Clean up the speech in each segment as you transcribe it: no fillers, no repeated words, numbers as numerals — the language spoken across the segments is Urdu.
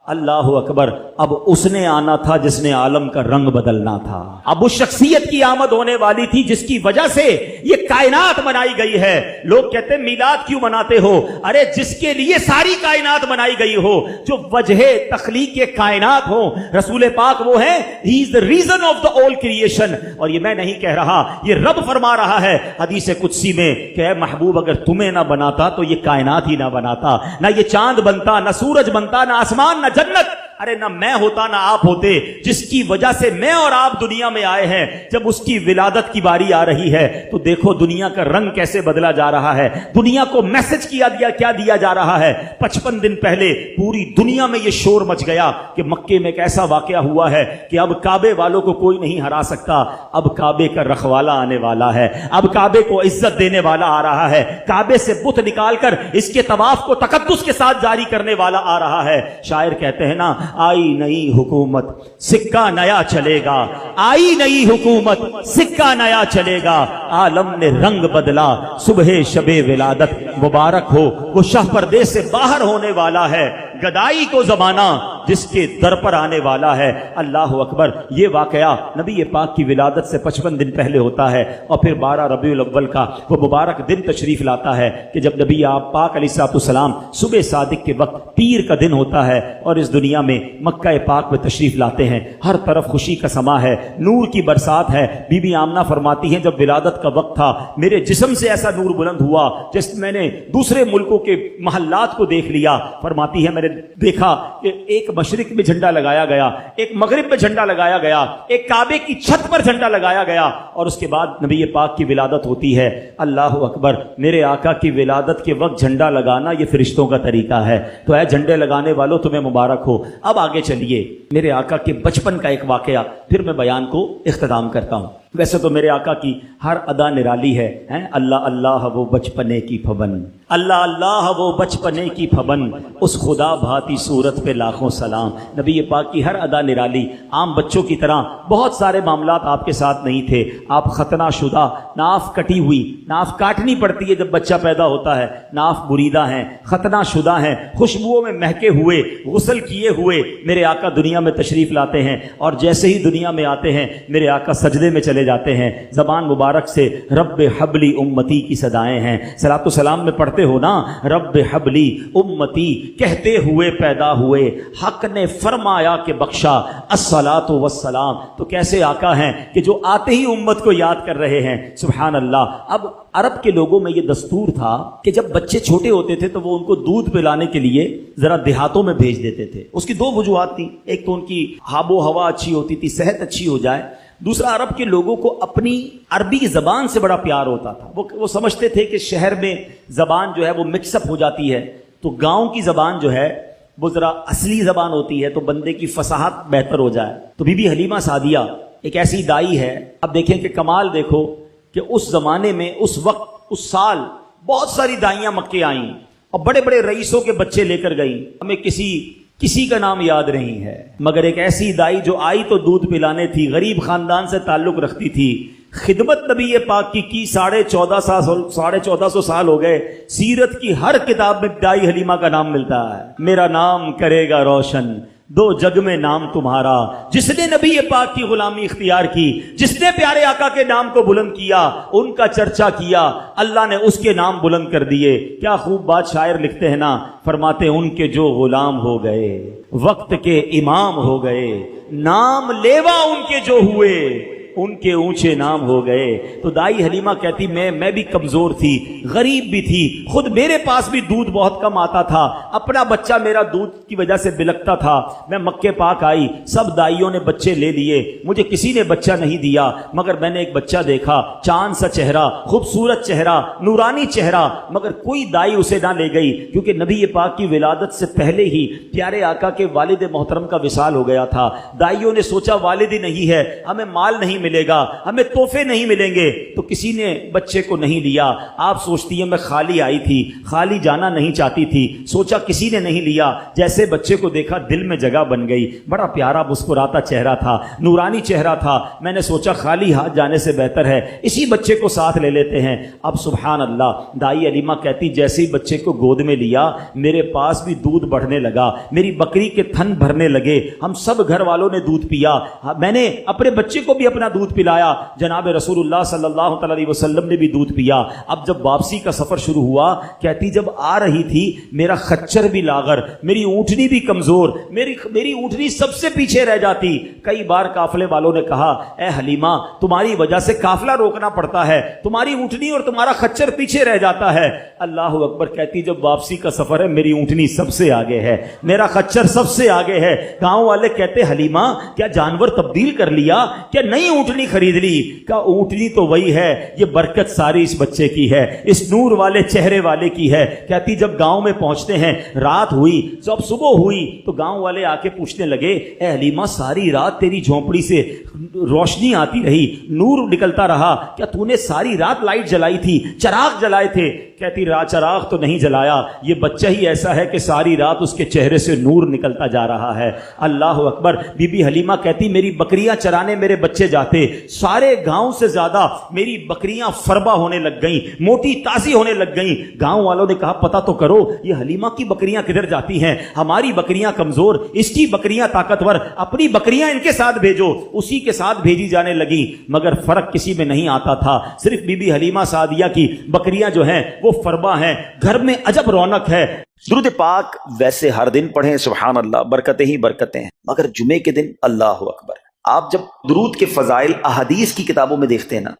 اللہ اکبر. اب اس نے آنا تھا جس نے عالم کا رنگ بدلنا تھا. اب اس شخصیت کی آمد ہونے والی تھی جس کی وجہ سے یہ کائنات بنائی گئی ہے. لوگ کہتے ہیں میلاد کیوں مناتے ہو؟ ارے جس کے لیے ساری کائنات بنائی گئی ہو, جو وجہ تخلیق کائنات ہو, رسول پاک وہ ہے. ہی از the reason of the all creation. اور یہ میں نہیں کہہ رہا, یہ رب فرما رہا ہے حدیث قدسی میں کہ اے محبوب اگر تمہیں نہ بناتا تو یہ کائنات ہی نہ بناتا, نہ یہ چاند بنتا, نہ سورج بنتا, نہ آسمان, نہ جنت. ارے نہ میں ہوتا نہ آپ ہوتے. جس کی وجہ سے میں اور آپ دنیا میں آئے ہیں, جب اس کی ولادت کی باری آ رہی ہے تو دیکھو دنیا کا رنگ کیسے بدلا جا رہا ہے. دنیا کو میسج کیا دیا جا رہا ہے. 55 دن پہلے پوری دنیا میں یہ شور مچ گیا کہ مکے میں ایک ایسا واقعہ ہوا ہے کہ اب کعبے والوں کو کوئی نہیں ہرا سکتا. اب کعبے کا رکھوالا آنے والا ہے, اب کعبے کو عزت دینے والا آ رہا ہے, کعبے سے بت نکال کر اس کے طواف کو تقدس کے ساتھ جاری کرنے والا آ رہا ہے. شاعر کہتے ہیں نا, آئی نئی حکومت سکہ نیا چلے گا, آئی نئی حکومت سکہ نیا چلے گا, عالم نے رنگ بدلا صبح شب ولادت مبارک ہو. وہ شاہ پردے سے باہر ہونے والا ہے, گدائی کو زمانہ جس کے در پر آنے والا ہے. اللہ اکبر. یہ واقعہ نبی پاک کی ولادت سے 55 دن پہلے ہوتا ہے, اور پھر 12 ربیع الاول کا وہ مبارک دن تشریف لاتا ہے کہ جب نبی آپ پاک علیہ السلام صبح صادق کے وقت پیر کا دن ہوتا ہے اور اس دنیا میں مکہ پاک میں تشریف لاتے ہیں. ہر طرف خوشی کا سما ہے, نور کی برسات ہے. بی بی آمنہ فرماتی ہیں جب ولادت کا وقت تھا میرے جسم سے ایسا نور بلند ہوا جس میں نے دوسرے ملکوں کے محلات کو دیکھ لیا. فرماتی ہے میں نے دیکھا کہ ایک مشرق میں جھنڈا لگایا گیا, ایک مغرب میں جھنڈا لگایا گیا, ایک کعبے کی چھت پر جھنڈا لگایا گیا, اور اس کے بعد نبی پاک کی ولادت ہوتی ہے. اللہ اکبر. میرے آقا کی ولادت کے وقت جھنڈا لگانا یہ فرشتوں کا طریقہ ہے. تو اے جھنڈے لگانے والوں تمہیں مبارک ہو. اب آگے چلیے, میرے آقا کے بچپن کا ایک واقعہ پھر میں بیان کو اختتام کرتا ہوں. ویسے تو میرے آقا کی ہر ادا نرالی ہے. اللہ اللہ وہ بچپنے کی پھبن, اللہ اللہ وہ بچپنے کی پھبن, اس خدا بھاتی صورت پہ لاکھوں سلام. نبی پاک کی ہر ادا نرالی. عام بچوں کی طرح بہت سارے معاملات آپ کے ساتھ نہیں تھے. آپ ختنہ شدہ, ناف کٹی ہوئی, ناف کاٹنی پڑتی ہے جب بچہ پیدا ہوتا ہے, ناف بریدہ ہیں, ختنہ شدہ ہیں, خوشبوؤں میں مہکے ہوئے, غسل کیے ہوئے میرے آقا دنیا میں تشریف لاتے ہیں. اور جیسے ہی دنیا میں آتے ہیں میرے آقا سجدے میں چلے جاتے ہیں. زبان مبارک سے رب حبلی امتی کی صدائیں ہیں. صلاۃ و سلام میں پڑھتے ہو نا, رب حبلی امتی کہتے ہوئے پیدا ہوئے, حق نے فرمایا کہ بخشا الصلاۃ والسلام. تو کیسے آقا ہیں کہ جو آتے ہی امت کو یاد کر رہے ہیں. سبحان اللہ. اب عرب کے لوگوں میں یہ دستور تھا کہ جب بچے چھوٹے ہوتے تھے تو وہ ان کو دودھ پلانے کے لیے ذرا دیہاتوں میں بھیج دیتے تھے. اس کی 2 وجوہات تھیں. ایک تو ان کی آب و ہوا اچھی ہوتی تھی, صحت اچھی ہو جائے. دوسرا, عرب کے لوگوں کو اپنی عربی زبان سے بڑا پیار ہوتا تھا. وہ سمجھتے تھے کہ شہر میں زبان جو ہے وہ مکس اپ ہو جاتی ہے, تو گاؤں کی زبان جو ہے وہ ذرا اصلی زبان ہوتی ہے تو بندے کی فصاحت بہتر ہو جائے. تو بی بی حلیمہ سعدیہ ایک ایسی دائی ہے. اب دیکھیں کہ کمال دیکھو کہ اس زمانے میں, اس وقت, اس سال بہت ساری دائیاں مکے آئیں اور بڑے بڑے رئیسوں کے بچے لے کر گئیں. ہمیں کسی کا نام یاد نہیں ہے, مگر ایک ایسی دائی جو آئی تو دودھ پلانے تھی, غریب خاندان سے تعلق رکھتی تھی, خدمت نبی پاک کی 1450 سال ہو گئے. سیرت کی ہر کتاب میں دائی حلیمہ کا نام ملتا ہے. میرا نام کرے گا روشن 2 جگ میں نام تمہارا, جس نے نبی پاک کی غلامی اختیار کی, جس نے پیارے آقا کے نام کو بلند کیا, ان کا چرچا کیا, اللہ نے اس کے نام بلند کر دیے. کیا خوب بات شاعر لکھتے ہیں نا, فرماتے ان کے جو غلام ہو گئے وقت کے امام ہو گئے, نام لیوا ان کے جو ہوئے ان کے اونچے نام ہو گئے. تو دائی حلیمہ کہتی میں بھی کمزور تھی, غریب بھی تھی, خود میرے پاس بھی دودھ بہت کم آتا تھا, اپنا بچہ میرا دودھ کی وجہ سے بلکتا تھا. میں مکے پاک آئی, سب دائیوں نے بچے لے لیے, مجھے کسی نے بچہ نہیں دیا, مگر میں نے ایک بچہ دیکھا, چاند سا چہرہ, خوبصورت چہرہ, نورانی چہرہ, مگر کوئی دائی اسے نہ لے گئی کیونکہ نبی پاک کی ولادت سے پہلے ہی پیارے آقا کے والد محترم کا وصال ہو گیا تھا. دائیوں نے سوچا والد ہی نہیں ہے, ہمیں مال نہیں ملے گا, ہمیں تحفے نہیں ملیں گے. تو کسی نے بچے کو نہیں لیا. آپ سوچتی ہیں میں خالی آئی تھی, خالی جانا نہیں چاہتی تھی, سوچا کسی نے نہیں لیا. جیسے بچے کو دیکھا دل میں جگہ بن گئی. بڑا پیارا مسکراتا چہرہ تھا, نورانی چہرہ تھا. میں نے سوچا خالی ہاتھ جانے سے بہتر ہے اسی بچے کو ساتھ لے لیتے ہیں. اب سبحان اللہ, دائی علیمہ کہتی جیسے ہی بچے کو گود میں لیا میرے پاس بھی دودھ بڑھنے لگا, میری بکری کے تھن بھرنے لگے. ہم سب گھر والوں نے دودھ پیا, میں نے اپنے بچے کو بھی اپنا دودھ پلایا. جناب رسول اللہ صلی اللہ تعالی علیہ وسلم نے بھی دودھ پیا. اب جب واپسی کا سفر شروع ہوا, کہتی جب آ رہی تھی میرا خچر بھی لاغر, میری اونٹنی بھی کمزور, میری اونٹنی سب سے پیچھے رہ جاتی. کئی بار قافلے والوں نے کہا اے حلیمہ تمہاری وجہ سے قافلہ روکنا پڑتا ہے, تمہاری اونٹنی اور تمہارا خچر پیچھے رہ جاتا ہے. اللہ اکبر. کہتی جب واپسی کا سفر ہے میری اونٹنی سب سے آگے ہے, میرا خچر سب سے آگے ہے. گاؤں والے کہتے حلیمہ کیا جانور تبدیل کر لیا, کیا نئی اونٹنی خرید لی؟ کہا اونٹنی تو وہی ہے, یہ برکت ساری اس بچے کی ہے, اس نور والے چہرے والے کی ہے. کہتی جب گاؤں میں پہنچتے ہیں رات ہوئی, جب صبح ہوئی تو گاؤں والے آ کے پوچھنے لگے اے حلیمہ ساری رات تیری جھونپڑی سے روشنی آتی رہی, نور نکلتا رہا, کیا تو نے ساری رات لائٹ جلائی تھی, چراغ جلائے تھے؟ کہتی چراغ تو نہیں جلایا, یہ بچہ ہی ایسا ہے کہ ساری رات اس کے چہرے سے نور نکلتا جا رہا ہے. اللہ اکبر. بی بی حلیمہ کہتی میری بکریاں چرانے میرے بچے جاتے, سارے گاؤں سے زیادہ میری بکریاں فربا ہونے لگ گئیں, موٹی تازی ہونے لگ گئیں. گاؤں والوں نے کہا پتہ تو کرو یہ حلیمہ کی بکریاں کدھر جاتی ہیں, ہماری بکریاں کمزور, اس کی بکریاں طاقتور, اپنی بکریاں ان کے ساتھ بھیجو. اسی کے ساتھ بھیجی جانے لگی, مگر فرق کسی میں نہیں آتا تھا. صرف بی بی حلیمہ سعدیہ کی بکریاں جو ہیں وہ فربا ہیں, گھر میں عجب رونق ہے. درود پاک ویسے ہر دن پڑھیں سبحان اللہ, برکتیں ہی برکتیں ہیں, مگر جمعے کے دن اللہ اکبر. آپ جب درود کے فضائل احادیث کی کتابوں میں دیکھتے ہیں نا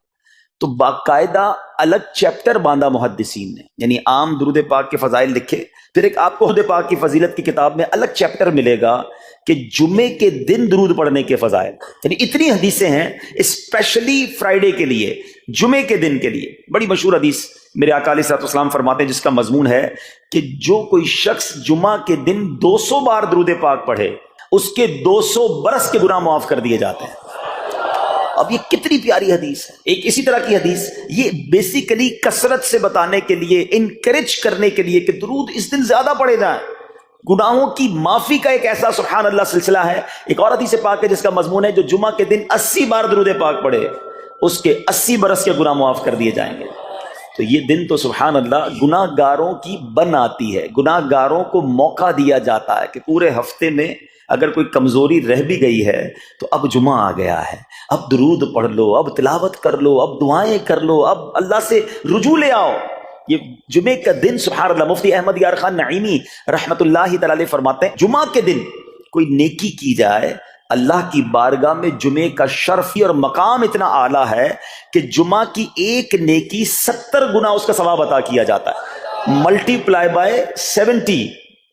تو باقاعدہ الگ چیپٹر باندھا محدثین نے, یعنی عام درود پاک کے فضائل لکھے, پھر ایک آپ کو درود پاک کی فضیلت کی کتاب میں الگ چیپٹر ملے گا کہ جمعے کے دن درود پڑھنے کے فضائل. یعنی اتنی حدیثیں ہیں اسپیشلی فرائیڈے کے لیے, جمعے کے دن کے لیے. بڑی مشہور حدیث میرے آقا علیہ الصلوۃ والسلام فرماتے ہیں جس کا مضمون ہے کہ جو کوئی شخص جمعہ کے دن 200 بار درود پاک پڑھے اس کے 200 برس کے گناہ معاف کر دیے جاتے ہیں. اب یہ کتنی پیاری حدیث ہے. ایک اسی طرح کی حدیث یہ بیسیکلی کثرت سے بتانے کے لیے, انکریج کرنے کے لیے کہ درود اس دن زیادہ پڑھے جائیں, گناہوں کی معافی کا ایک ایسا سبحان اللہ سلسلہ ہے. ایک اور حدیث پاک ہے جس کا مضمون ہے جو جمعہ کے دن 80 بار درود پاک پڑھے اس کے 80 برس کے گناہ معاف کر دیے جائیں گے. تو یہ دن تو سبحان اللہ گناہ گاروں کی بن آتی ہے, گناہ گاروں کو موقع دیا جاتا ہے کہ پورے ہفتے میں اگر کوئی کمزوری رہ بھی گئی ہے تو اب جمعہ آ گیا ہے, اب درود پڑھ لو, اب تلاوت کر لو, اب دعائیں کر لو, اب اللہ سے رجوع لے آؤ. یہ جمعے کا دن سبحان اللہ. مفتی احمد یار خان نعیمی رحمت اللہ تعالی علیہ فرماتے ہیں جمعہ کے دن کوئی نیکی کی جائے اللہ کی بارگاہ میں جمعے کا شرف اور مقام اتنا اعلیٰ ہے کہ جمعہ کی ایک نیکی 70 گنا اس کا ثواب عطا کیا جاتا ہے, ملٹی پلائی بائی 70.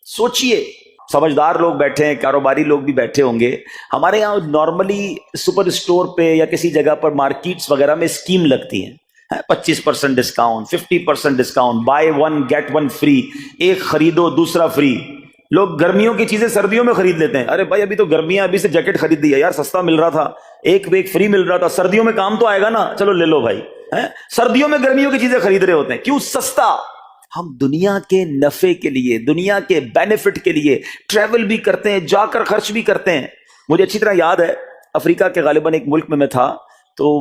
سوچئے سمجھدار لوگ بیٹھے ہیں, کاروباری لوگ بھی بیٹھے ہوں گے. ہمارے یہاں نارملی سپر اسٹور پہ یا کسی جگہ پر مارکیٹس وغیرہ میں اسکیم لگتی ہیں, 25% discount, 50% discount, buy 1 get 1 free, ایک خریدو دوسرا فری. لوگ گرمیوں کی چیزیں سردیوں میں خرید لیتے ہیں. ارے بھائی ابھی تو گرمیاں, ابھی سے جیکٹ خرید دی ہے یار, سستا مل رہا تھا, ایک فری مل رہا تھا, سردیوں میں کام تو آئے گا نا, چلو لے لو بھائی. سردیوں میں گرمیوں کی چیزیں خرید رہے ہوتے ہیں, کیوں؟ سستا. ہم دنیا کے نفع کے لیے, دنیا کے بینیفٹ کے لیے ٹریول بھی کرتے ہیں, جا کر خرچ بھی کرتے ہیں. مجھے اچھی طرح یاد ہے افریقہ کے غالباً ایک ملک میں تھا, تو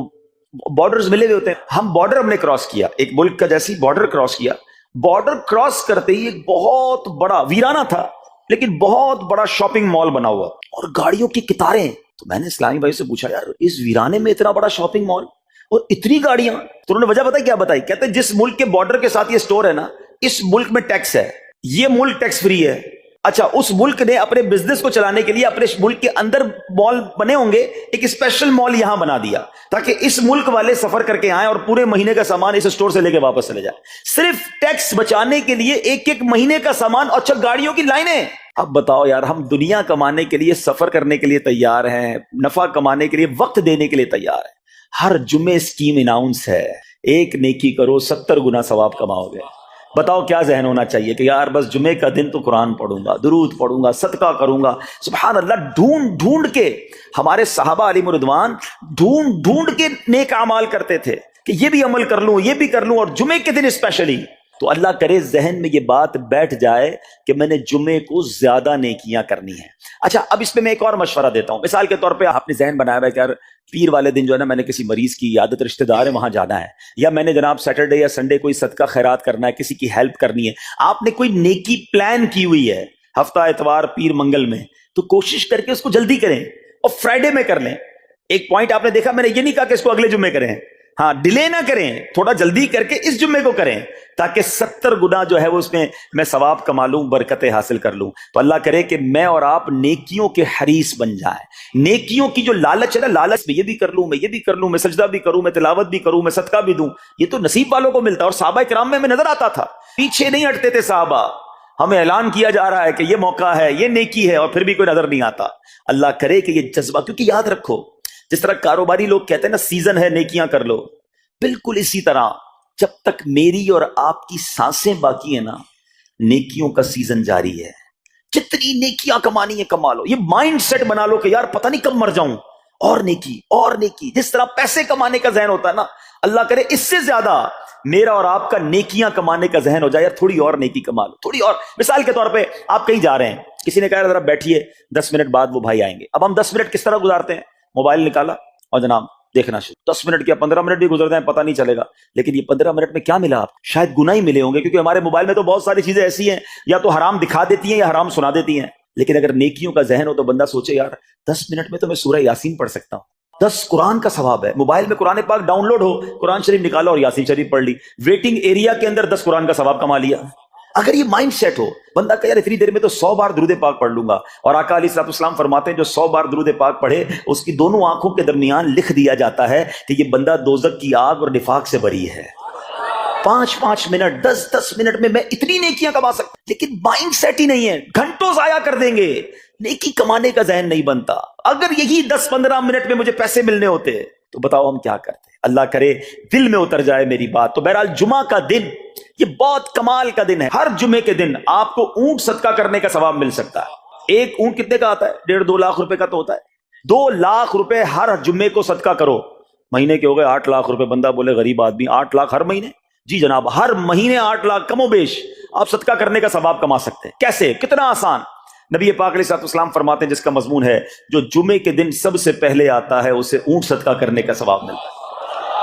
بارڈرز ملے ہوئے ہوتے ہیں. ہم بارڈر ہم نے کراس کیا, ایک ملک کا جیسی بارڈر کراس کیا. بارڈر کراس کرتے ہی ایک بہت بڑا, ویرانہ تھا لیکن بہت بڑا شاپنگ مال بنا ہوا اور گاڑیوں کی قطاریں. تو میں نے اسلامی بھائی سے پوچھا یار اس ویرانے میں اتنا بڑا شاپنگ مال اور اتنی گاڑیاں؟ تو انہوں نے وجہ بتائی, کیا بتائی؟ کہتے ہیں جس ملک کے بارڈر کے ساتھ یہ سٹور ہے نا, اس ملک میں ٹیکس ہے, یہ ملک ٹیکس فری ہے. اچھا, اس ملک نے اپنے بزنس کو چلانے کے لیے اپنے ملک کے اندر مال بنے ہوں گے, ایک اسپیشل مال یہاں بنا دیا تاکہ اس ملک والے سفر کر کے آئیں اور پورے مہینے کا سامان اس سٹور سے لے کے واپس چلے جائیں, صرف ٹیکس بچانے کے لیے. ایک مہینے کا سامان, اچھا گاڑیوں کی لائنیں. اب بتاؤ یار, ہم دنیا کمانے کے لیے, سفر کرنے کے لیے تیار ہیں, نفع کمانے کے لیے وقت دینے کے لیے تیار ہیں. ہر جمعے اسکیم اناؤنس ہے, ایک نیکی کرو 70 گنا ثواب کماؤ گے. بتاؤ کیا ذہن ہونا چاہیے کہ یار بس جمعے کا دن تو قرآن پڑھوں گا، درود پڑھوں گا، صدقہ کروں گا. سبحان اللہ، ڈھونڈ ڈھونڈ کے ہمارے صحابہ علیہم رضوان ڈھونڈ ڈھونڈ کے نیک اعمال کرتے تھے کہ یہ بھی عمل کر لوں، یہ بھی کر لوں، اور جمعے کے دن اسپیشلی. تو اللہ کرے ذہن میں یہ بات بیٹھ جائے کہ میں نے جمعے کو زیادہ نیکیاں کرنی ہیں. اچھا، اب اس پہ میں ایک اور مشورہ دیتا ہوں. مثال کے طور پہ آپ نے ذہن بنایا ہوا ہے کہ یار پیر والے دن جو ہے نا میں نے کسی مریض کی عیادت، رشتہ دار ہے وہاں جانا ہے، یا میں نے جناب سیٹرڈے یا سنڈے کوئی صدقہ خیرات کرنا ہے، کسی کی ہیلپ کرنی ہے. آپ نے کوئی نیکی پلان کی ہوئی ہے ہفتہ اتوار پیر منگل میں، تو کوشش کر کے اس کو جلدی کریں اور فرائیڈے میں کر لیں. ایک پوائنٹ آپ نے دیکھا، میں نے یہ نہیں کہا کہ اس کو اگلے جمعے کریں، ہاں ڈیلے نہ کریں، تھوڑا جلدی کر کے اس جمعے کو کریں تاکہ 70 گنا جو ہے وہ اس میں ثواب کما لوں، برکتیں حاصل کر لوں. تو اللہ کرے کہ میں اور آپ نیکیوں کے حریص بن جائیں. نیکیوں کی جو لالچ ہے نا، لالچ میں یہ بھی کر لوں، میں یہ بھی کر لوں، میں سجدہ بھی کروں، میں تلاوت بھی کروں، میں صدقہ بھی دوں، یہ تو نصیب والوں کو ملتا ہے. اور صحابہ کرام میں نظر آتا تھا، پیچھے نہیں ہٹتے تھے صحابہ. ہمیں اعلان کیا جا رہا ہے کہ یہ موقع ہے، یہ نیکی ہے، اور پھر بھی کوئی نظر نہیں آتا. اللہ کرے کہ یہ جذبہ، کیونکہ یاد رکھو جس طرح کاروباری لوگ کہتے ہیں نا سیزن ہے نیکیاں کر لو، بالکل اسی طرح جب تک میری اور آپ کی سانسیں باقی ہیں نا، نیکیوں کا سیزن جاری ہے. جتنی نیکیاں کمانی ہے کما لو. یہ مائنڈ سیٹ بنا لو کہ یار پتہ نہیں کب مر جاؤں، اور نیکی اور نیکی. جس طرح پیسے کمانے کا ذہن ہوتا ہے نا، اللہ کرے اس سے زیادہ میرا اور آپ کا نیکیاں کمانے کا ذہن ہو جائے. یار تھوڑی اور نیکی کما لو، تھوڑی اور. مثال کے طور پہ آپ کہیں جا رہے ہیں، کسی نے کہا ذرا بیٹھیے 10 منٹ بعد وہ بھائی آئیں گے. اب ہم 10 منٹ کس طرح گزارتے ہیں؟ موبائل نکالا اور جناب دیکھنا شروع. 10 منٹ کیا 15 منٹ بھی گزر جائیں پتہ نہیں چلے گا. لیکن یہ 15 منٹ میں کیا ملا آپ؟ شاید گناہ ہی ملے ہوں گے، کیونکہ ہمارے موبائل میں تو بہت ساری چیزیں ایسی ہیں یا تو حرام دکھا دیتی ہیں یا حرام سنا دیتی ہیں. لیکن اگر نیکیوں کا ذہن ہو تو بندہ سوچے یار 10 منٹ میں تو میں سورہ یاسین پڑھ سکتا ہوں، 10 قرآن کا ثواب ہے. موبائل میں قرآن پاک ڈاؤن لوڈ ہو، قرآن شریف نکالا اور یاسین شریف پڑھ لی، ویٹنگ ایریا کے اندر 10 قرآن کا ثواب کما لیا. اگر یہ مائنڈ سیٹ ہو، بندہ کہ یار اتنی دیر میں تو 100 بار درود پاک پڑھ لوں گا. اور آقا علیہ الصلوۃ والسلام فرماتے ہیں جو 100 بار درود پاک پڑھے اس کی دونوں آنکھوں کے درمیان لکھ دیا جاتا ہے کہ یہ بندہ دوزخ کی آگ اور نفاق سے بری ہے. 5 منٹ 10 منٹ میں میں اتنی نیکیاں کما سکتا. لیکن مائنڈ سیٹ ہی نہیں ہے، گھنٹوں ضائع کر دیں گے، نیکی کمانے کا ذہن نہیں بنتا. اگر یہی 10-15 منٹ میں مجھے پیسے ملنے ہوتے تو بتاؤ ہم کیا کرتے. اللہ کرے دل میں اتر جائے میری بات. تو بہرحال جمعہ کا دن یہ بہت کمال کا دن ہے. ہر جمعے کے دن آپ کو اونٹ صدقہ کرنے کا ثواب مل سکتا ہے. ایک اونٹ کتنے کا آتا ہے؟ 1.5-2 لاکھ روپے کا تو ہوتا ہے. 2 لاکھ روپے ہر جمعے کو صدقہ کرو. مہینے کے ہو گئے 8 لاکھ روپے. بندہ بولے غریب آدمی 8 لاکھ ہر مہینے؟ جی جناب، ہر مہینے 8 لاکھ کم و بیش آپ صدقہ کرنے کا ثواب کما سکتے ہیں. کیسے؟ کتنا آسان. نبی پاک علیہ الصلوۃ والسلام فرماتے ہیں جس کا مضمون ہے جو جمعے کے دن سب سے پہلے آتا ہے اسے اونٹ صدقہ کرنے کا ثواب ملتا ہے،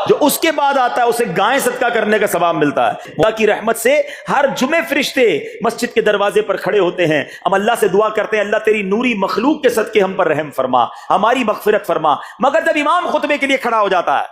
جو اس کے بعد آتا ہے اسے گائیں صدقہ کرنے کا ثواب ملتا ہے. اللہ کی رحمت سے ہر جمعے فرشتے مسجد کے دروازے پر کھڑے ہوتے ہیں. ہم اللہ سے دعا کرتے ہیں اللہ تیری نوری مخلوق کے صدقے ہم پر رحم فرما، ہماری مغفرت فرما. مگر جب امام خطبے کے لیے کھڑا ہو جاتا ہے،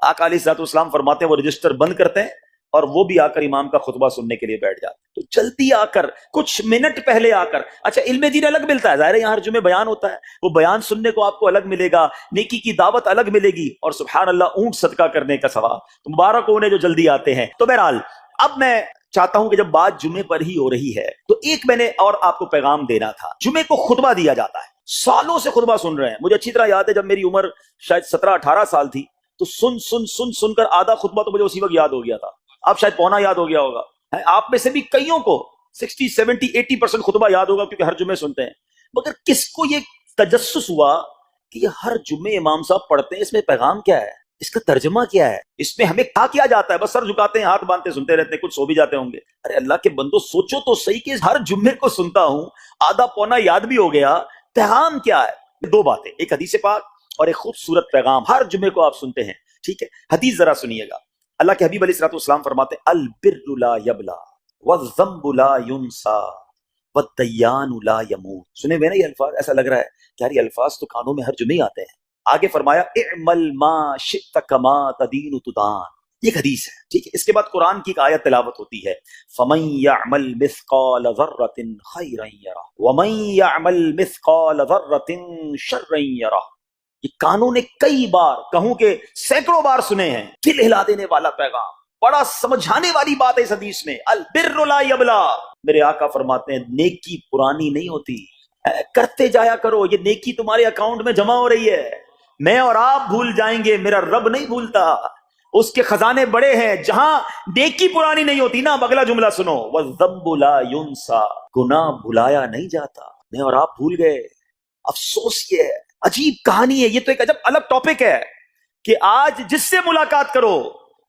آقا علیہ الصلوۃ والسلام فرماتے ہیں وہ رجسٹر بند کرتے ہیں اور وہ بھی آ کر امام کا خطبہ سننے کے لیے بیٹھ جاتے. تو جلدی آ کر کچھ منٹ پہلے آ کر. اچھا، علم دین الگ ملتا ہے، ظاہر ہے یہاں ہر جمعے بیان ہوتا ہے، وہ بیان سننے کو آپ کو الگ ملے گا، نیکی کی دعوت الگ ملے گی، اور سبحان اللہ اونٹ صدقہ کرنے کا ثواب. تو مبارک ہو انہیں جو جلدی آتے ہیں. تو بہرحال اب میں چاہتا ہوں کہ جب بات جمعے پر ہی ہو رہی ہے تو ایک میں نے اور آپ کو پیغام دینا تھا. جمعے کو خطبہ دیا جاتا ہے، سالوں سے خطبہ سن رہے ہیں. مجھے اچھی طرح یاد ہے جب میری عمر شاید 17-18 سال تھی تو سن کر آدھا خطبہ تو مجھے اسی وقت یاد ہو گیا تھا. اب شاید پونا یاد ہو گیا ہوگا. آپ میں سے بھی کئیوں کو 60-70-80% خطبہ یاد ہوگا کیونکہ ہر جمعے سنتے ہیں. مگر کس کو یہ تجسس ہوا کہ یہ ہر جمعے امام صاحب پڑھتے ہیں، اس میں پیغام کیا ہے، اس کا ترجمہ کیا ہے، اس میں ہمیں کیا جاتا ہے؟ بس سر جھکاتے ہیں، ہاتھ باندھتے سنتے رہتے ہیں، کچھ سو بھی جاتے ہوں گے. ارے اللہ کے بندو سوچو تو صحیح کہ ہر جمعے کو سنتا ہوں، آدھا پونا یاد بھی ہو گیا، پیغام کیا ہے؟ 2 باتیں، ایک حدیث پاک اور ایک خوبصورت پیغام. ہر جمعے کو آپ سنتے ہیں، ٹھیک ہے؟ حدیث ذرا سنیے گا. اللہ کے حبیب علیہ الصلوۃ والسلام فرماتے ہیں البر لا یبلا والذنب لا ینسا والدیان لا یموت. سنے ہوئے نا یہ الفاظ؟ ایسا لگ رہا ہے کہ یار یہ الفاظ تو کانوں میں ہر جمعے آتے ہیں. آگے فرمایا اعمل ما شئت کما تدین تدان. یہ حدیث ہے، ٹھیک ہے؟ اس کے بعد قرآن کی ایک آیت تلاوت ہوتی ہے فمن یعمل مثقال ذرۃ خیرا یرہ ومن یعمل مثقال ذرۃ شرا یرہ. یہ کانوں نے کئی بار، کہوں کہ سینکڑوں بار سنے ہیں. دل ہلا دینے والا پیغام، بڑا سمجھانے والی بات ہے اس حدیث میں. البر لا یبلا. میرے آقا فرماتے ہیں نیکی پرانی نہیں ہوتی، کرتے جایا کرو. یہ نیکی تمہارے اکاؤنٹ میں جمع ہو رہی ہے. میں اور آپ بھول جائیں گے، میرا رب نہیں بھولتا. اس کے خزانے بڑے ہیں. جہاں نیکی پرانی نہیں ہوتی نا، اگلا جملہ سنو، وَالذَّنبُ لَا يُنسَى، گناہ بھلایا نہیں جاتا. میں اور آپ بھول گئے. افسوس یہ ہے، عجیب کہانی ہے یہ، تو ایک عجب الگ ٹاپک ہے کہ آج جس سے ملاقات کرو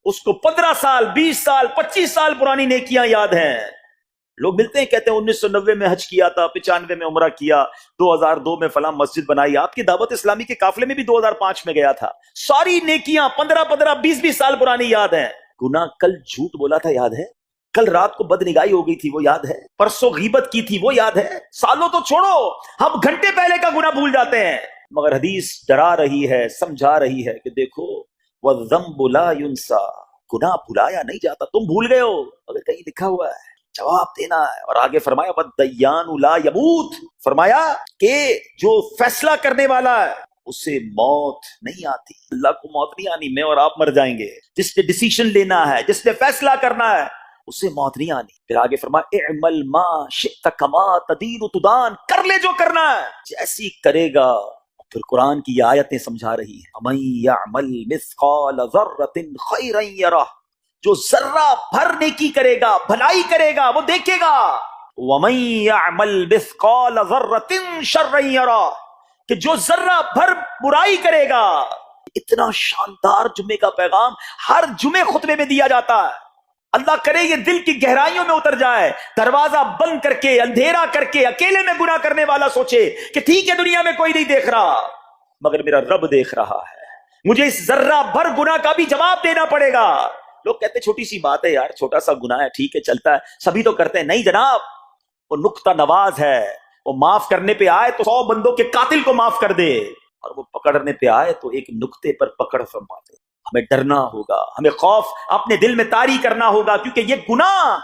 اس کو 15 سال 20 سال 25 سال پرانی نیکیاں یاد ہیں. لوگ ملتے ہیں کہتے ہیں 1990 میں حج کیا تھا، 95 میں عمرہ کیا، 2002 میں فلاں مسجد بنائی. آپ کی دعوت اسلامی کے قافلے میں بھی 2005 میں گیا تھا. ساری نیکیاں 15 20 سال پرانی یاد ہیں. گناہ کل جھوٹ بولا تھا یاد ہے، کل رات کو بد نگاہی ہو گئی تھی وہ یاد ہے، پرسوں غیبت کی تھی وہ یاد ہے. سالوں تو چھوڑو، ہم گھنٹے پہلے کا گناہ بھول جاتے ہیں. مگر حدیث ڈرا رہی ہے، سمجھا رہی ہے کہ دیکھو وَالذَّنبُ لَا يُنسَى، گناہ بھلایا نہیں جاتا. تم بھول گئے ہو، اگر کہیں لکھا ہوا ہے جواب دینا ہے. اور آگے فرمایا وَالدَّيَّانُ لَا يَمُوتُ، فرمایا کہ جو فیصلہ کرنے والا ہے اسے موت نہیں آتی. اللہ کو موت نہیں آنی، میں اور آپ مر جائیں گے. جس نے ڈیسیشن لینا ہے، جس نے فیصلہ کرنا ہے، اسے موت نہیں آنی. پھر آگے فرمایا اعمل ما شئت کما تدین تدان، کر لے جو کرنا ہے جیسی کرے گا. پھر قرآن کی یہ آیتیں سمجھا رہی ہیں وَمَن يَعْمَلْ مِثْقَالَ ذَرَّةٍ خَيْرًا يَرَهُ، جو ذرہ بھر نیکی کرے گا، بھلائی کرے گا، وہ دیکھے گا. وَمَن يَعْمَلْ مِثْقَالَ ذَرَّةٍ شَرًّا يَرَهُ، کہ جو ذرہ بھر برائی کرے گا. اتنا شاندار جمعے کا پیغام ہر جمعے خطبے میں دیا جاتا ہے. اللہ کرے یہ دل کی گہرائیوں میں اتر جائے. دروازہ بند کر کے، اندھیرا کر کے، اکیلے میں گناہ کرنے والا سوچے کہ ٹھیک ہے دنیا میں کوئی نہیں دیکھ رہا مگر میرا رب دیکھ رہا ہے، مجھے اس ذرہ بھر گناہ کا بھی جواب دینا پڑے گا. لوگ کہتے ہیں چھوٹی سی بات ہے یار، چھوٹا سا گناہ ہے، ٹھیک ہے چلتا ہے، سبھی تو کرتے ہیں. نہیں جناب، وہ نقطہ نواز ہے. وہ معاف کرنے پہ آئے تو 100 بندوں کے قاتل کو معاف کر دے، اور وہ پکڑنے پہ آئے تو ایک نقطے پر پکڑ فرما دے. ہمیں ڈرنا ہوگا، ہمیں خوف اپنے دل میں طاری کرنا ہوگا، کیونکہ یہ گناہ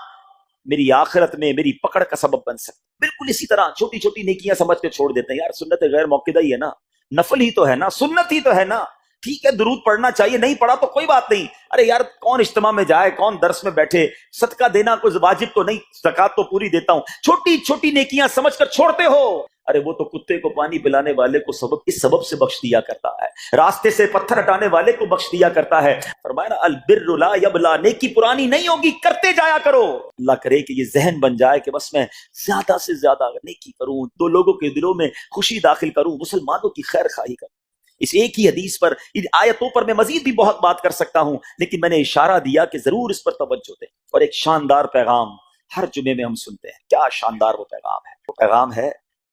میری آخرت میں میری پکڑ کا سبب بن سکتا. بالکل اسی طرح چھوٹی چھوٹی نیکیاں سمجھ کے چھوڑ دیتے ہیں. یار سنت غیر موقدہ ہی ہے نا، نفل ہی تو ہے نا، سنت ہی تو ہے نا، ٹھیک ہے درود پڑھنا چاہیے، نہیں پڑھا تو کوئی بات نہیں. ارے یار کون اجتماع میں جائے، کون درس میں بیٹھے، صدقہ دینا کوئی واجب تو نہیں، زکات تو پوری دیتا ہوں. چھوٹی چھوٹی نیکیاں سمجھ کر چھوڑتے ہو. ارے وہ تو کتے کو پانی پلانے والے کو اس سبب سے بخش دیا کرتا ہے، راستے سے پتھر ہٹانے والے کو بخش دیا کرتا ہے. فرمایا نا البر لا یبلا، نیکی پرانی نہیں ہوگی، کرتے جایا کرو. اللہ کرے کہ یہ ذہن بن جائے کہ بس میں زیادہ سے زیادہ نیکی کروں، دو لوگوں کے دلوں میں خوشی داخل کروں، مسلمانوں کی خیر خواہی کروں. اس ایک ہی حدیث پر، ان آیتوں پر میں مزید بھی بہت بات کر سکتا ہوں، لیکن میں نے اشارہ دیا کہ ضرور اس پر توجہ دیں. اور ایک شاندار پیغام ہر جمعے میں ہم سنتے ہیں. کیا شاندار وہ پیغام ہے! وہ پیغام ہے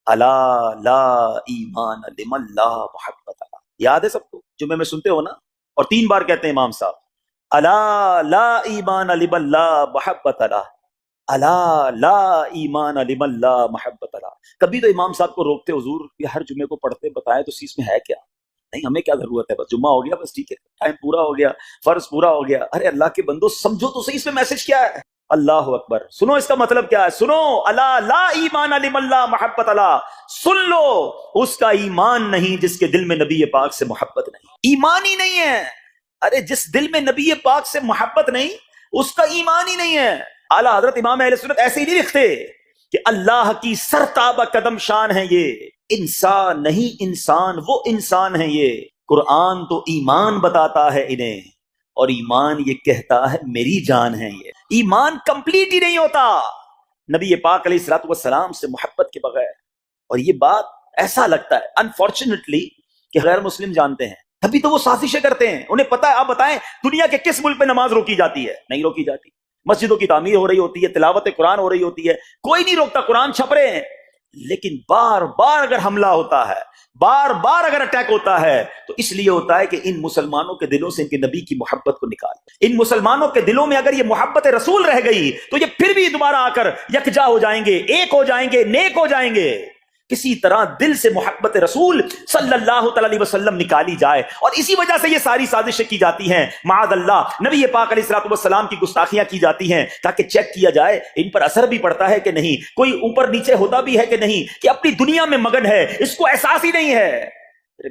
الا لا ایمان لمن لا محبت له. یاد ہے سب کو؟ جمعے میں سنتے ہو نا، اور 3 بار کہتے ہیں امام صاحب الا لا ایمان لمن لا محبت له، الا لا ایمان لمن لا محبت له. کبھی تو امام صاحب کو روکتے، حضور یہ ہر جمعے کو پڑھتے بتائیں تو اس میں ہے کیا؟ نہیں ہمیں کیا ضرورت ہے، بس جمعہ ہو گیا، بس ٹھیک ہے، ٹائم پورا ہو گیا، فرض پورا ہو گیا. ارے اللہ کے بندو سمجھو تو صحیح اس میں میسج کیا ہے. اللہ اکبر، سنو اس کا مطلب کیا ہے، سنو الا لا ایمان لمن لا محبت له. سن لو، اس کا ایمان نہیں جس کے دل میں نبی پاک سے محبت نہیں. ایمان ہی نہیں ہے. ارے جس دل میں نبی پاک سے محبت نہیں اس کا ایمان ہی نہیں ہے. اعلیٰ حضرت امام اہل سنت ایسے ہی نہیں لکھتے کہ اللہ کی سرتابہ قدم شان ہے یہ، انسان نہیں انسان، وہ انسان ہے یہ. قرآن تو ایمان بتاتا ہے انہیں، اور ایمان یہ کہتا ہے میری جان ہے یہ. ایمان کمپلیٹ ہی نہیں ہوتا نبی پاک علیہ الصلوۃ والسلام سے محبت کے بغیر. اور یہ بات ایسا لگتا ہے انفارچونیٹلی کہ غیر مسلم جانتے ہیں، ابھی تو وہ سازشیں کرتے ہیں. انہیں پتا ہے، آپ بتائیں دنیا کے کس ملک میں نماز روکی جاتی ہے؟ نہیں روکی جاتی. مسجدوں کی تعمیر ہو رہی ہوتی ہے، تلاوت قرآن ہو رہی ہوتی ہے، کوئی نہیں روکتا، قرآن چھپ رہے ہیں. لیکن بار بار اگر حملہ ہوتا ہے، بار بار اگر اٹیک ہوتا ہے تو اس لیے ہوتا ہے کہ ان مسلمانوں کے دلوں سے ان کے نبی کی محبت کو نکال. ان مسلمانوں کے دلوں میں اگر یہ محبت رسول رہ گئی تو یہ پھر بھی دوبارہ آ کر یکجا ہو جائیں گے، ایک ہو جائیں گے، نیک ہو جائیں گے. کسی طرح دل سے محبت رسول صلی اللہ تعالی علیہ وسلم نکالی جائے، اور اسی وجہ سے یہ ساری سازشیں کی جاتی ہیں. معاذ اللہ نبی پاک علیہ الصلوۃ والسلام کی گستاخیاں کی جاتی ہیں تاکہ چیک کیا جائے ان پر اثر بھی پڑتا ہے کہ نہیں، کوئی اوپر نیچے ہوتا بھی ہے کہ نہیں، کہ اپنی دنیا میں مگن ہے، اس کو احساس ہی نہیں ہے.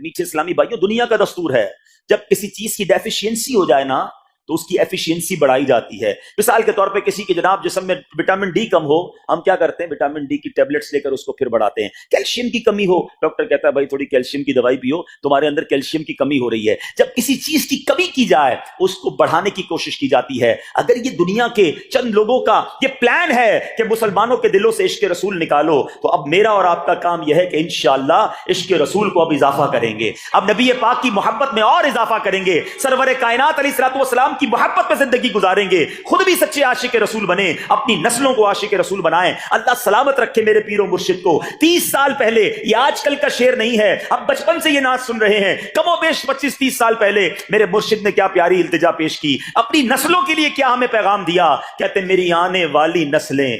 میٹھے اسلامی بھائیوں، دنیا کا دستور ہے جب کسی چیز کی ڈیفیشینسی ہو جائے نا تو اس کی ایفیشینسی بڑھائی جاتی ہے. مثال کے طور پہ کسی کے جناب جسم میں وٹامن ڈی کم ہو, ہم کیا کرتے ہیں, وٹامن ڈی کی ٹیبلٹس لے کر اس کو پھر بڑھاتے ہیں. کیلشیم کی کمی ہو, ڈاکٹر کہتا ہے بھائی تھوڑی کیلشیم کی دوائی پیو, تمہارے اندر کیلشیم کی کمی ہو رہی ہے. جب کسی چیز کی کمی کی جائے اس کو بڑھانے کی کوشش کی جاتی ہے. اگر یہ دنیا کے چند لوگوں کا یہ پلان ہے کہ مسلمانوں کے دلوں سے عشق رسول نکالو, تو اب میرا اور آپ کا کام یہ ہے کہ انشاءاللہ عشق رسول کو اب اضافہ کریں گے, اب نبی پاک کی محبت میں اور اضافہ کریں گے, سرور کائنات علیہ الصلوۃ والسلام کی محبت میں زندگی گزاریں گے, خود بھی سچے عاشق رسول بنیں, اپنی نسلوں کو عاشق رسول بنائیں. اللہ سلامت رکھے میرے پیر و مرشد کو. 30 سال پہلے, یہ آج کل کا شعر نہیں ہے, اب بچپن سے یہ ناز سن رہے ہیں, کم و بیش 25-30 سال پہلے میرے مرشد نے کیا پیاری التجا پیش کی, اپنی نسلوں کے لیے کیا ہمیں پیغام دیا. کہتے میری آنے والی نسلیں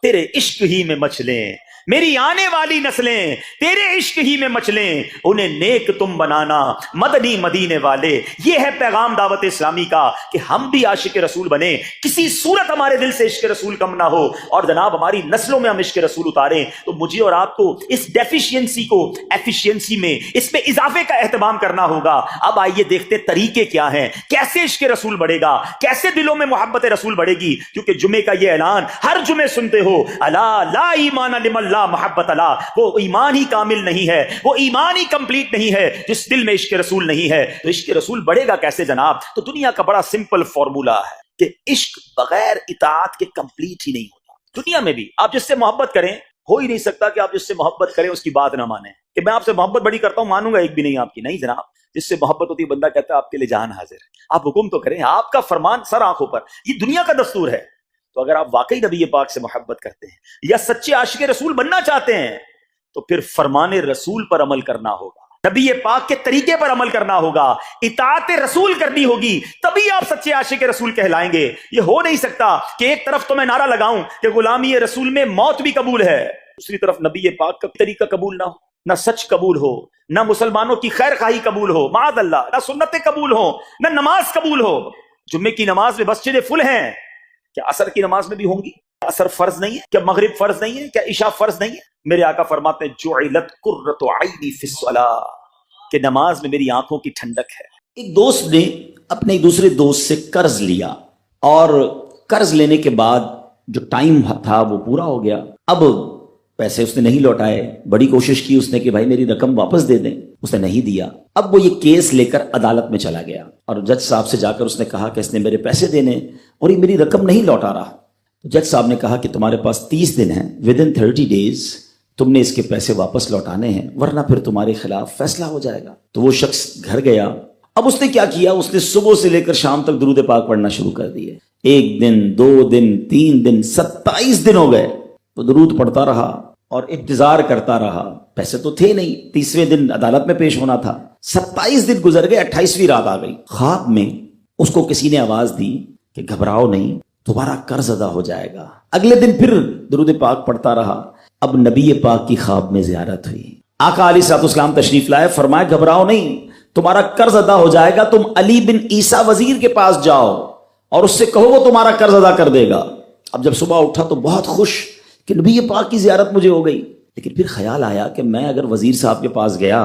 تیرے عشق ہی میں مچلیں, میری آنے والی نسلیں تیرے عشق ہی میں مچلیں, انہیں نیک تم بنانا مدنی مدینے والے. یہ ہے پیغام دعوت اسلامی کا کہ ہم بھی عاشق رسول بنیں, کسی صورت ہمارے دل سے عشق رسول کم نہ ہو, اور جناب ہماری نسلوں میں ہم عشق رسول اتاریں. تو مجھے اور آپ کو اس ڈیفیشینسی کو ایفیشینسی میں, اس میں اضافے کا اہتمام کرنا ہوگا. اب آئیے دیکھتے طریقے کیا ہیں, کیسے عشق رسول بڑھے گا, کیسے دلوں میں محبت رسول بڑھے گی. کیونکہ جمعے کا یہ اعلان ہر جمعے سنتے ہو, الا لا ایمان لمن لا محبت اللہ, وہ ایمان ہی کامل نہیں ہے, وہ ایمان ہی کمپلیٹ نہیں ہے جس دل میں عشق رسول نہیں ہے. تو عشق رسول بڑھے گا کیسے جناب؟ تو دنیا کا بڑا سمپل فارمولا ہے کہ عشق بغیر اطاعت کے کمپلیٹ ہی نہیں ہوتا. دنیا میں بھی آپ جس سے محبت کریں, ہو ہی نہیں سکتا کہ آپ جس سے محبت کریں اس کی بات نہ مانیں, کہ میں آپ سے محبت بڑی کرتا ہوں مانوں گا ایک بھی نہیں آپ کی. نہیں جناب, جس سے محبت ہوتی ہے بندہ کہتا ہے آپ کے لیے جان حاضر ہے, آپ حکم تو کریں, آپ کا فرمان سر آنکھوں پر. یہ دنیا کا دستور ہے. تو اگر آپ واقعی نبی پاک سے محبت کرتے ہیں یا سچے عاشق رسول بننا چاہتے ہیں, تو پھر فرمان رسول پر عمل کرنا ہوگا, نبی پاک کے طریقے پر عمل کرنا ہوگا, اطاعت رسول کرنی ہوگی, تبھی آپ سچے عاشق رسول کہلائیں گے. یہ ہو نہیں سکتا کہ ایک طرف تو میں نعرہ لگاؤں کہ غلامی رسول میں موت بھی قبول ہے, دوسری طرف نبی پاک کا طریقہ قبول نہ ہو, نہ سچ قبول ہو, نہ مسلمانوں کی خیر خواہی قبول ہو, معاذ اللہ, نہ سنتیں قبول ہو, نہ نماز قبول ہو. جمعے کی نماز میں مسجدیں فل ہیں, کیا عصر کی نماز میں بھی ہوں گی؟ عصر فرض نہیں ہے کیا؟ مغرب فرض نہیں ہے کیا؟ عشاء فرض نہیں ہے؟ میرے آقا فرماتے ہیں جعلت قرۃ عینی فی الصلاۃ, کہ نماز میں میری آنکھوں کی ٹھنڈک ہے. ایک دوست نے اپنے ایک دوسرے دوست سے قرض لیا, اور قرض لینے کے بعد جو ٹائم تھا وہ پورا ہو گیا. اب پیسے اس نے نہیں لوٹائے, بڑی کوشش کی اس نے کہ بھائی میری رقم واپس دے دیں, اس نے نہیں دیا. اب وہ یہ کیس لے کر عدالت میں چلا گیا, اور جج صاحب سے جا کر اس نے کہا کہ اس نے میرے پیسے دینے اور یہ میری رقم نہیں لوٹا رہا. جج صاحب نے کہا کہ تمہارے پاس 30 دن ہیں, ودن 30 days تم نے اس کے پیسے واپس لوٹانے ہیں, ورنہ پھر تمہارے خلاف فیصلہ ہو جائے گا. تو وہ شخص گھر گیا. اب اس نے کیا کیا, اس نے صبح سے لے کر شام تک درود پاک پڑھنا شروع کر دیے. 1 دن 2 دن 3 دن 27 دن ہو گئے. وہ درود پڑھتا رہا اور انتظار کرتا رہا. پیسے تو تھے نہیں, 30ویں دن عدالت میں پیش ہونا تھا. 27 دن گزر گئے, 28ویں رات آ گئی. خواب میں اس کو کسی نے آواز دی کہ گھبراؤ نہیں, تمہارا قرض ادا ہو جائے گا. اگلے دن پھر درود پاک پڑھتا رہا. اب نبی پاک کی خواب میں زیارت ہوئی. آقا علیہ الصلوۃ والسلام تشریف لائے, فرمایا گھبراؤ نہیں, تمہارا قرض ادا ہو جائے گا. تم علی بن عیسیٰ وزیر کے پاس جاؤ اور اس سے کہو وہ تمہارا قرض ادا کر دے گا. اب جب صبح اٹھا تو بہت خوش کہ نبی پاک کی زیارت مجھے ہو گئی. لیکن پھر خیال آیا کہ میں اگر وزیر صاحب کے پاس گیا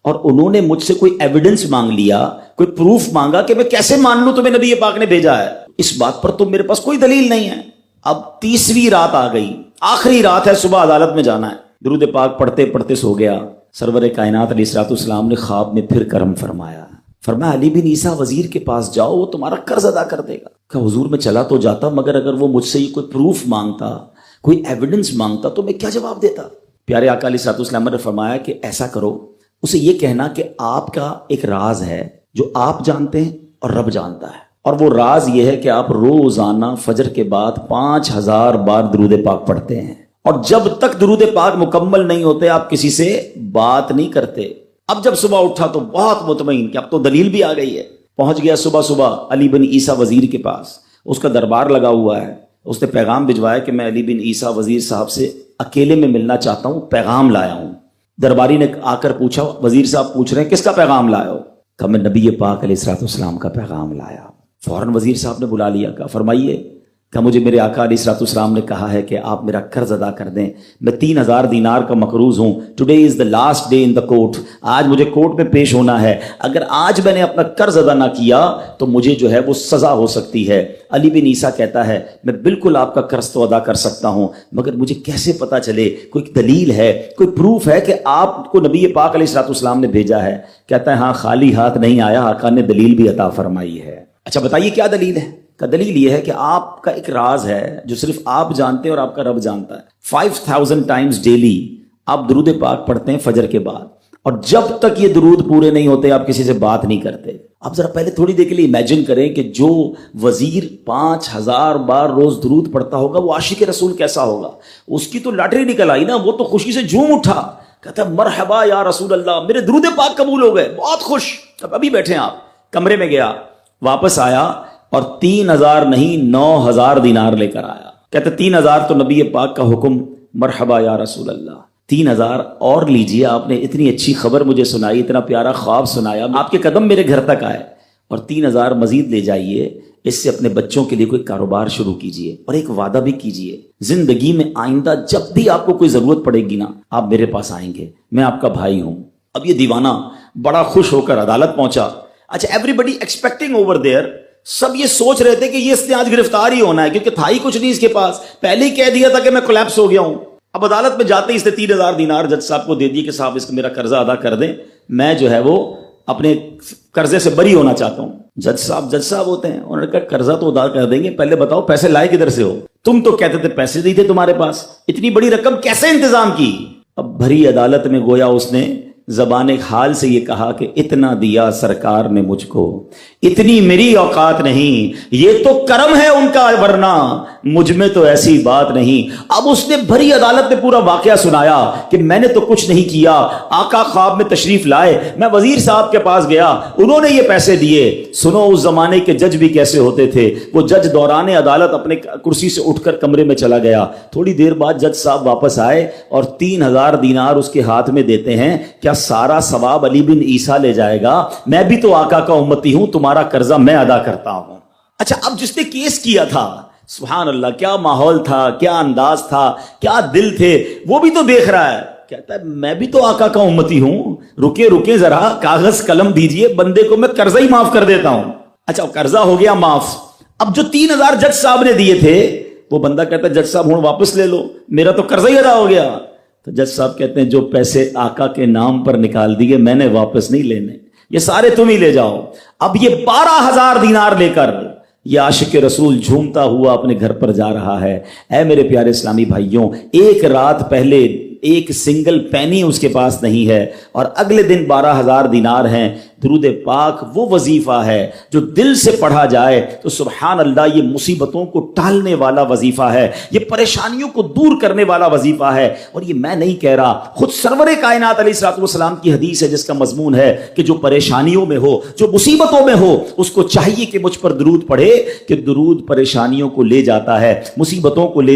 اور انہوں نے مجھ سے کوئی ایویڈنس مانگ لیا, کوئی پروف مانگا, کہ میں کیسے مان لوں تمہیں نبی پاک نے بھیجا ہے؟ اس بات پر تو میرے پاس کوئی دلیل نہیں ہے. اب 30ویں رات آ گئی, آخری رات ہے, صبح عدالت میں جانا ہے. درود پاک پڑھتے پڑھتے سو گیا. سرور کائنات علیہ الصلوۃ والسلام نے خواب میں پھر کرم فرمایا. فرمایا علی بن عیسیٰ وزیر کے پاس جاؤ, وہ تمہارا قرض ادا کر دے گا. کہ حضور میں چلا تو جاتا, مگر اگر وہ مجھ سے یہ کوئی پروف مانگتا, کوئی ایویڈنس مانگتا, تو میں کیا جواب دیتا؟ پیارے آقا علیہ الصلوۃ والسلام نے فرمایا کہ ایسا کرو, اسے یہ کہنا کہ آپ کا ایک راز ہے جو آپ جانتے ہیں اور رب جانتا ہے, اور وہ راز یہ ہے کہ آپ روزانہ فجر کے بعد 5000 بار درود پاک پڑھتے ہیں, اور جب تک درود پاک مکمل نہیں ہوتے آپ کسی سے بات نہیں کرتے. اب جب صبح اٹھا تو بہت مطمئن کہ اب تو دلیل بھی آ گئی ہے. پہنچ گیا صبح صبح علی بن عیسیٰ وزیر کے پاس, اس کا دربار لگا ہوا ہے. اس نے پیغام بھجوایا کہ میں علی بن عیسیٰ وزیر صاحب سے اکیلے میں ملنا چاہتا ہوں, پیغام لایا ہوں. درباری نے آ کر پوچھا, وزیر صاحب پوچھ رہے ہیں کس کا پیغام لایا ہو؟ کہا میں نبی پاک علیہ الصلوۃ والسلام کا پیغام لایا. فوراً وزیر صاحب نے بلا لیا, کہا فرمائیے. کہ مجھے میرے آقا علیہ الصلوۃ والسلام نے کہا ہے کہ آپ میرا قرض ادا کر دیں، میں 3000 دینار کا مقروض ہوں، today is the last day in the court, آج مجھے کورٹ میں پیش ہونا ہے، اگر آج میں نے اپنا قرض ادا نہ کیا تو مجھے جو ہے وہ سزا ہو سکتی ہے۔ علی بن عیسیٰ کہتا ہے میں بالکل آپ کا قرض تو ادا کر سکتا ہوں، مگر مجھے کیسے پتا چلے، کوئی دلیل ہے، کوئی پروف ہے کہ آپ کو نبی پاک علیہ الصلوۃ والسلام نے بھیجا ہے؟ کہتا ہے ہاں، خالی ہاتھ نہیں آیا، آقا نے دلیل بھی عطا فرمائی ہے۔ اچھا بتائیے کیا دلیل ہے؟ کا دلیل یہ ہے کہ آپ کا ایک راز ہے جو صرف آپ جانتے ہیں اور آپ کا رب جانتا ہے۔ 5000 ٹائمز ڈیلی آپ درود پاک پڑھتے ہیں فجر کے بعد، اور جب تک یہ درود پورے نہیں ہوتے آپ کسی سے بات نہیں کرتے۔ آپ ذرا پہلے تھوڑی دیر کے لیے امیجن کریں کہ جو وزیر 5000 بار روز درود پڑھتا ہوگا وہ عاشق رسول کیسا ہوگا؟ اس کی تو لاٹری نکل آئی نا، وہ تو خوشی سے جھوم اٹھا، کہتا مرحبا یا رسول اللہ، میرے درود پاک قبول ہو گئے، بہت خوش۔ اب ابھی بیٹھے آپ کمرے میں، گیا واپس آیا اور 3000 نہیں 9000 دینار لے کر آیا۔ کہتے 3000 تو نبی پاک کا حکم، مرحبا یا رسول اللہ، 3000 اور لیجئے، آپ نے اتنی اچھی خبر مجھے سنائی، اتنا پیارا خواب سنایا، آپ کے قدم میرے گھر تک آئے، اور 3000 مزید لے جائیے، اس سے اپنے بچوں کے لیے کوئی کاروبار شروع کیجئے، اور ایک وعدہ بھی کیجئے، زندگی میں آئندہ جب بھی آپ کو کوئی ضرورت پڑے گی نا، آپ میرے پاس آئیں گے، میں آپ کا بھائی ہوں۔ اب یہ دیوانہ بڑا خوش ہو کر عدالت پہنچا۔ اچھا، everybody expecting over there, سب یہ سوچ رہے تھے کہ یہ اس نے آج گرفتار ہی ہونا ہے، کیونکہ تھا ہی کچھ نہیں اس کے پاس، پہلے ہی کہہ دیا تھا کہ میں کولیپس ہو گیا ہوں۔ اب عدالت میں جاتے ہی اس نے 3000 دینار جج صاحب کو دے دیے کہ صاحب اس کا میرا قرضہ ادا کر دیں، میں جو ہے وہ اپنے قرضے سے بری ہونا چاہتا ہوں۔ جج صاحب ہوتے ہیں، انہوں نے کہا قرضہ تو ادا کر دیں گے، پہلے بتاؤ پیسے لائے کدھر سے ہو؟ تم تو کہتے تھے پیسے نہیں تھے تمہارے پاس، اتنی بڑی رقم کیسے انتظام کی؟ اب بھری عدالت میں گویا اس نے زبان حال سے یہ کہا کہ اتنا دیا سرکار نے مجھ کو، اتنی میری اوقات نہیں، یہ تو کرم ہے ان کا، ورنہ مجھ میں تو ایسی بات نہیں۔ اب اس نے بھری عدالت میں پورا واقعہ سنایا کہ میں نے تو کچھ نہیں کیا، آقا خواب میں تشریف لائے، میں وزیر صاحب کے پاس گیا، انہوں نے یہ پیسے دیے۔ سنو اس زمانے کے جج بھی کیسے ہوتے تھے، وہ جج دوران عدالت اپنے کرسی سے اٹھ کر کمرے میں چلا گیا، تھوڑی دیر بعد جج صاحب واپس آئے اور 3000 دینار اس کے ہاتھ میں دیتے ہیں۔ کیا سارا ثواب علی بن عیسیٰ لے جائے گا؟ میں بھی تو آقا کا امتی ہوں، تمہارا قرضہ میں ادا کرتا ہوں۔ اچھا، اب جس نے کیس کیا تھا، سبحان اللہ، کیا ماحول تھا، کیا انداز تھا، کیا دل تھے، وہ بھی تو دیکھ رہا ہے، کہتا ہے میں بھی تو آقا کا امتی ہوں، رکے ذرا، کاغذ قلم دیجئے، بندے کو میں قرضہ ہی معاف کر دیتا ہوں۔ اچھا، قرضہ ہو گیا معاف۔ اب جو 3000 جج صاحب نے دیے تھے، وہ بندہ کہتا ہے جج صاحب ہوں واپس لے لو، میرا تو قرضہ ہی ادا ہو گیا۔ تو جج صاحب کہتے ہیں جو پیسے آقا کے نام پر نکال دیے میں نے واپس نہیں لینے، یہ سارے تم ہی لے جاؤ۔ اب یہ 12000 دینار لے کر یہ عاشق رسول جھومتا ہوا اپنے گھر پر جا رہا ہے۔ اے میرے پیارے اسلامی بھائیوں، ایک رات پہلے ایک سنگل پینی اس کے پاس نہیں ہے، اور اگلے دن 12000 دینار ہیں۔ درود پاک وہ وظیفہ ہے جو دل سے پڑھا جائے تو سبحان اللہ یہ مصیبتوں کو ٹالنے والا وظیفہ ہے، یہ پریشانیوں کو دور کرنے والا وظیفہ ہے۔ اور یہ میں نہیں کہہ رہا، خود سرور کائنات علیہ الصلوۃ والسلام کی حدیث ہے جس کا مضمون ہے کہ جو پریشانیوں میں ہو، جو مصیبتوں میں ہو، اس کو چاہیے کہ مجھ پر درود پڑھے، کہ درود پریشانیوں کو لے جاتا ہے، مصیبتوں کو لے